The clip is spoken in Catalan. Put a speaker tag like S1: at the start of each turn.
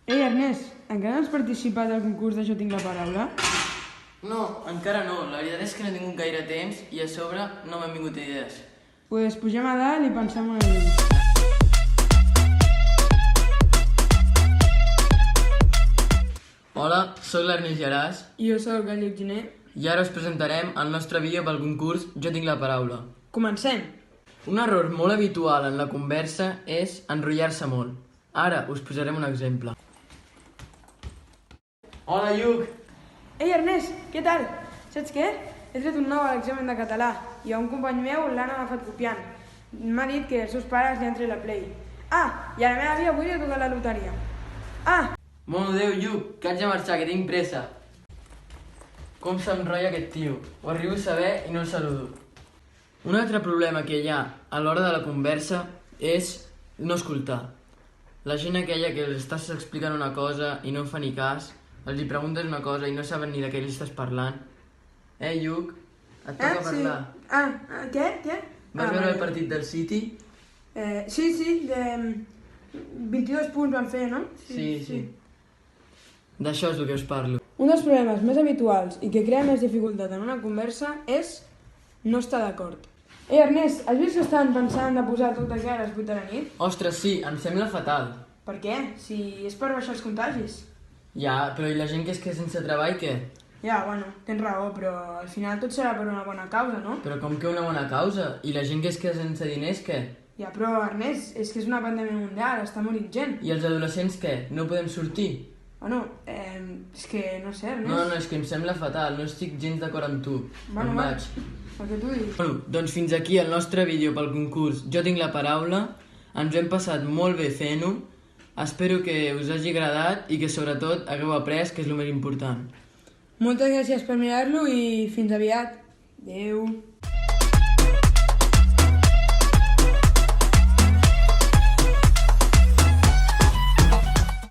S1: Ei, Ernest, encara no has participat al concurs de Jo tinc la paraula?
S2: No, encara no. La veritat és que no he tingut gaire temps i a sobre no m'han vingut idees.
S1: Pues pugem a dalt i pensem una mica.
S2: Hola, sóc l'Ernest Geràs
S1: I jo sóc el Lluc Giner.
S2: i ara us presentarem el nostre vídeo pel concurs Jo tinc la paraula.
S1: Comencem!
S2: Un error molt habitual en la conversa és enrotllar-se molt. Ara us posarem un exemple. Hola, Lluc!
S1: Ei, Ernest, què tal? Saps què? He tret un 9 a l'examen de català i a un company meu l'han agafat copiant. M'ha dit que els seus pares li han tret la Play. Ah, i a la meva àvia avui li ha tocat la loteria. Ah!
S2: Bon Déu, Lluc, que haig de marxar, que tinc pressa. Com s'enrotlla aquest tio. Ho arribo a saber i no el saludo. Un altre problema que hi ha a l'hora de la conversa és no escoltar. La gent aquella que els estàs explicant una cosa i no en fa ni cas, els hi preguntes una cosa i no saben ni de què li estàs parlant. Lluc, et toca parlar.
S1: Sí. Què?
S2: Vas veure el partit del City?
S1: Sí, de 22 punts van fer, no?
S2: Sí. D'això és el que us parlo.
S1: Un dels problemes més habituals i que crea més dificultat en una conversa és no estar d'acord. Ei, Ernest, has vist que estan pensant de posar tot aquí a les 8 de la nit?
S2: Ostres, sí, em sembla fatal.
S1: Per què? Si és per baixar els contagis.
S2: Ja, però i la gent que es queda sense treball, què?
S1: Ja, bueno, tens raó, però al final tot serà per una bona causa, no?
S2: Però com que una bona causa? I la gent que es queda sense diners, què?
S1: Ja, però Ernest, és que és una pandèmia mundial, està morint gent.
S2: I els adolescents, què? No podem sortir?
S1: Bueno, és que no sé, Ernest.
S2: No, és que em sembla fatal, no estic gens d'acord amb tu.
S1: Bueno,
S2: Me'n
S1: va,
S2: vaig.
S1: el que tu diguis.
S2: Bueno, doncs fins aquí el nostre vídeo pel concurs Jo tinc la paraula. Ens ho hem passat molt bé fent-ho. Espero que us hagi agradat i que sobretot hagueu après, que és el més important.
S1: Moltes gràcies per mirar-lo i fins aviat. Adéu.